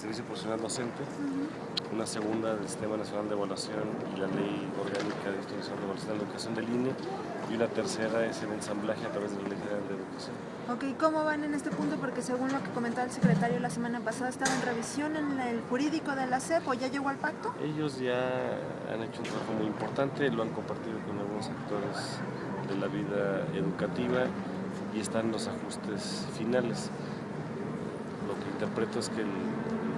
servicio profesional docente, una segunda del Sistema Nacional de Evaluación y la Ley Orgánica de Institución de Evaluación de la Educación del INE, y una tercera es el ensamblaje a través de la Ley General de Educación. Ok, ¿cómo van en este punto? Porque según lo que comentaba el secretario la semana pasada, estaba en revisión en el jurídico de la SEP, ¿o ya llegó al pacto? Ellos ya han hecho un trabajo muy importante, lo han compartido con algunos actores de la vida educativa y están los ajustes finales. Lo que interpreto es que el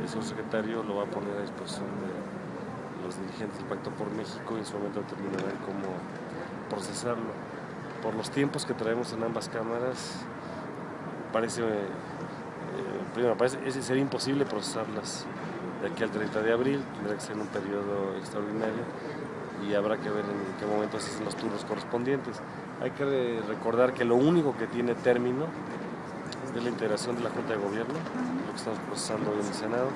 subsecretario lo va a poner a disposición de los dirigentes del Pacto por México y en su momento determinarán cómo procesarlo. Por los tiempos que traemos en ambas cámaras, sería imposible procesarlas de aquí al 30 de abril, tendrá que ser en un periodo extraordinario y habrá que ver en qué momento se hacen los turnos correspondientes. Hay que recordar que lo único que tiene término es de la integración de la Junta de Gobierno, lo que estamos procesando hoy en el Senado,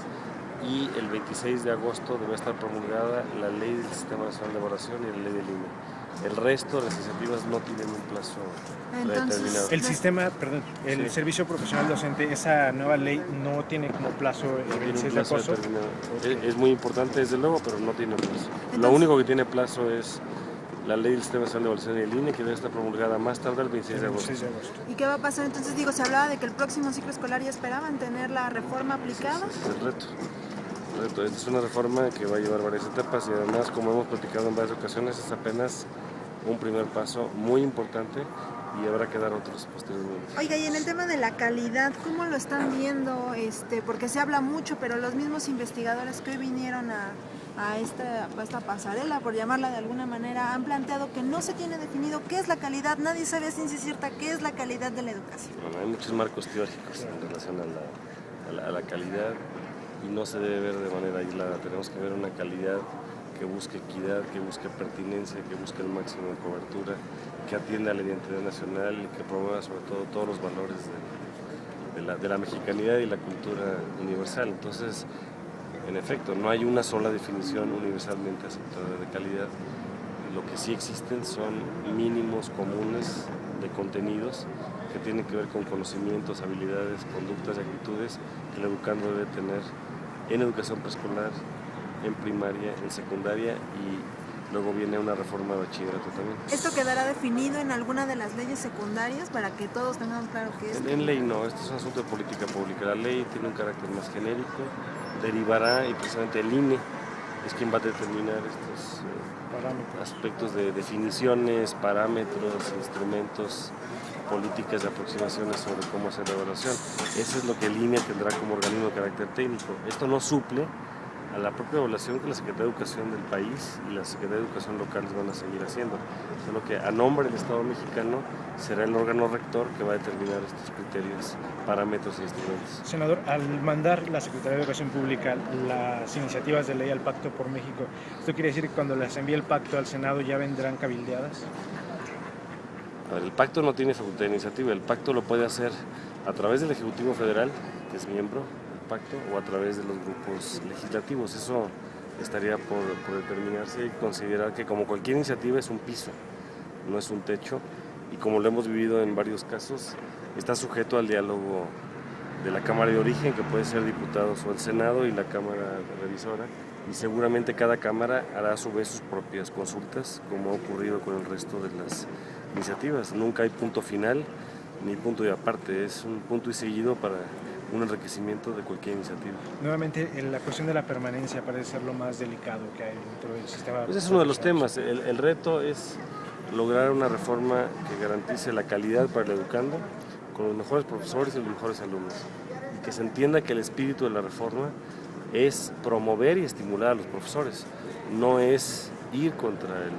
y el 26 de agosto debe estar promulgada la Ley del Sistema Nacional de Evaluación y la Ley del INE. El resto de las iniciativas no tienen un plazo predeterminado. El servicio profesional docente, esa nueva ley no tiene como plazo el 26 de agosto. Es muy importante desde luego, pero no tiene plazo. Lo único que tiene plazo es la Ley del Sistema Nacional de Evaluación y el INE, que debe estar promulgada más tarde el 26 de agosto. ¿Y qué va a pasar entonces? Se hablaba de que el próximo ciclo escolar ya esperaban tener la reforma aplicada. Sí, es el reto. Esta es una reforma que va a llevar varias etapas y además, como hemos platicado en varias ocasiones, es apenas un primer paso muy importante y habrá que dar otros posteriormente. Oiga, y en el tema de la calidad, ¿cómo lo están viendo? Porque se habla mucho, pero los mismos investigadores que hoy vinieron a esta pasarela, por llamarla de alguna manera, han planteado que no se tiene definido qué es la calidad. Nadie sabe a ciencia cierta qué es la calidad de la educación. Bueno, hay muchos marcos teóricos en relación a la calidad y no se debe ver de manera aislada. Tenemos que ver una calidad que busque equidad, que busque pertinencia, que busque el máximo de cobertura, que atienda a la identidad nacional y que promueva sobre todo todos los valores de la mexicanidad y la cultura universal. Entonces, en efecto, no hay una sola definición universalmente aceptada de calidad. Lo que sí existen son mínimos comunes de contenidos que tienen que ver con conocimientos, habilidades, conductas y actitudes que el educando debe tener en educación preescolar, en primaria, en secundaria y luego viene una reforma de bachillerato también. ¿Esto quedará definido en alguna de las leyes secundarias para que todos tengamos claro qué es? En ley no, esto es un asunto de política pública. La ley tiene un carácter más genérico, derivará y precisamente el INE es quien va a determinar estos aspectos de definiciones, parámetros, instrumentos, políticas de aproximaciones sobre cómo hacer la evaluación. Eso es lo que el INE tendrá como organismo de carácter técnico. Esto no suple a la propia evaluación que la Secretaría de Educación del país y la Secretaría de Educación locales van a seguir haciendo. Solo que a nombre del Estado mexicano será el órgano rector que va a determinar estos criterios, parámetros e instrumentos. Senador, al mandar la Secretaría de Educación Pública las iniciativas de ley al Pacto por México, ¿esto quiere decir que cuando las envíe el pacto al Senado ya vendrán cabildeadas? A ver, el pacto no tiene facultad de iniciativa, el pacto lo puede hacer a través del Ejecutivo Federal, que es miembro del pacto, o a través de los grupos legislativos. Eso estaría por determinarse y considerar que como cualquier iniciativa es un piso, no es un techo, y como lo hemos vivido en varios casos, está sujeto al diálogo de la Cámara de Origen, que puede ser diputados o el Senado, y la Cámara Revisora, y seguramente cada Cámara hará a su vez sus propias consultas, como ha ocurrido con el resto de las iniciativas. Nunca hay punto final ni punto de aparte, es un punto y seguido para un enriquecimiento de cualquier iniciativa. Nuevamente, la cuestión de la permanencia parece ser lo más delicado que hay dentro del sistema. Pues es uno de los temas. El reto es lograr una reforma que garantice la calidad para el educando, con los mejores profesores y los mejores alumnos. Y que se entienda que el espíritu de la reforma es promover y estimular a los profesores, no es ir contra el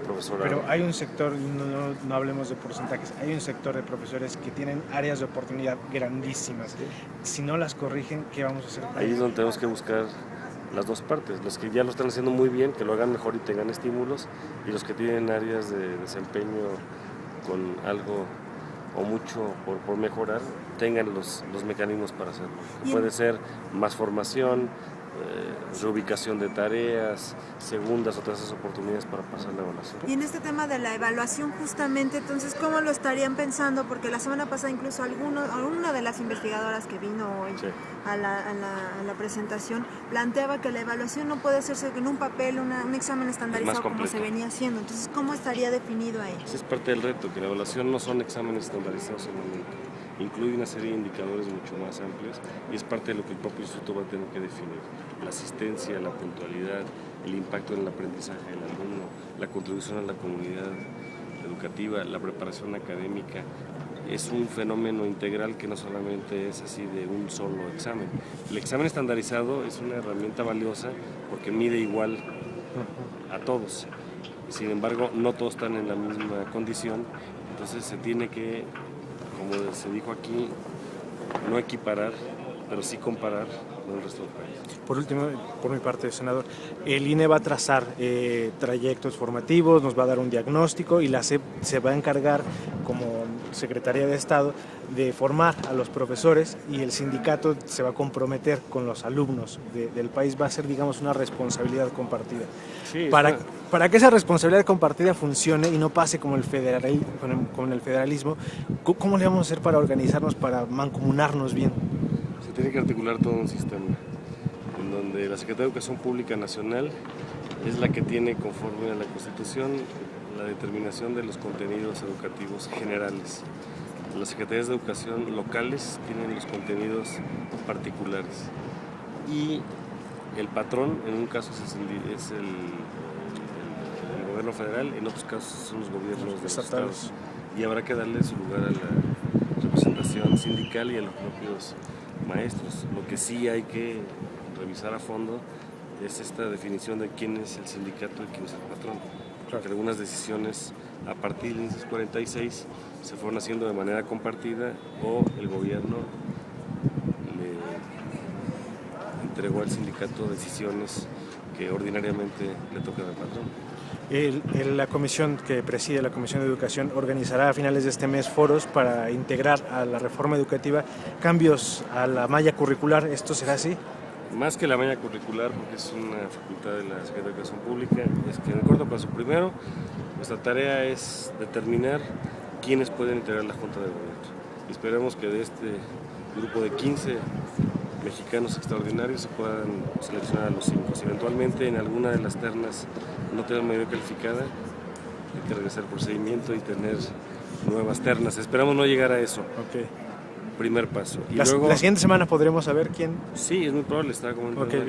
profesorado. Pero hay un sector, no hablemos de porcentajes, hay un sector de profesores que tienen áreas de oportunidad grandísimas. ¿Sí? Si no las corrigen, ¿qué vamos a hacer? Ahí es donde tenemos que buscar las dos partes, los que ya lo están haciendo muy bien, que lo hagan mejor y tengan estímulos, y los que tienen áreas de desempeño con algo o mucho por mejorar, tengan los mecanismos para hacerlo. Puede ser más formación, reubicación de tareas, segundas o terceras oportunidades para pasar la evaluación. Y en este tema de la evaluación justamente, entonces, ¿cómo lo estarían pensando? Porque la semana pasada incluso alguna de las investigadoras que vino hoy Sí. a la presentación planteaba que la evaluación no puede hacerse en un papel, un examen estandarizado como se venía haciendo. Entonces, ¿cómo estaría definido ahí? Ese es parte del reto, que la evaluación no son exámenes estandarizados en el momento. Incluye una serie de indicadores mucho más amplios y es parte de lo que el propio instituto va a tener que definir. La asistencia, la puntualidad, el impacto en el aprendizaje del alumno, la contribución a la comunidad educativa, la preparación académica. Es un fenómeno integral que no solamente es así de un solo examen. El examen estandarizado es una herramienta valiosa porque mide igual a todos. Sin embargo, no todos están en la misma condición, entonces se tiene que, como se dijo aquí, no equiparar, pero sí comparar con el resto del país. Por último, por mi parte, senador, el INE va a trazar trayectos formativos, nos va a dar un diagnóstico y la SEP se va a encargar, como Secretaría de Estado, de formar a los profesores y el sindicato se va a comprometer con los alumnos del país. Va a ser, digamos, una responsabilidad compartida. Sí, Para que esa responsabilidad compartida funcione y no pase como el federalismo, ¿cómo le vamos a hacer para organizarnos, para mancomunarnos bien? Se tiene que articular todo un sistema en donde la Secretaría de Educación Pública Nacional es la que tiene, conforme a la Constitución, la determinación de los contenidos educativos generales. Las Secretarías de Educación locales tienen los contenidos particulares y el patrón en un caso es el gobierno federal, en otros casos son los gobiernos de los estados, y habrá que darle su lugar a la representación sindical y a los propios maestros. Lo que sí hay que revisar a fondo es esta definición de quién es el sindicato y quién es el patrón. Porque algunas decisiones a partir del 46 se fueron haciendo de manera compartida o el gobierno le entregó al sindicato decisiones que ordinariamente le tocan al patrón. La comisión que preside, la Comisión de Educación, organizará a finales de este mes foros para integrar a la reforma educativa cambios a la malla curricular. ¿Esto será así? Más que la malla curricular, porque es una facultad de la Secretaría de Educación Pública, es que en el corto plazo, primero, nuestra tarea es determinar quiénes pueden integrar la Junta de Gobierno. Y esperamos que de este grupo de 15 mexicanos extraordinarios se puedan seleccionar a los 5. Si eventualmente en alguna de las ternas no tengan mayoría calificada, hay que regresar al procedimiento y tener nuevas ternas. Esperamos no llegar a eso. Okay. Primer paso. Y luego, la siguiente semana podremos saber quién. Sí, es muy probable, está comentando. Okay.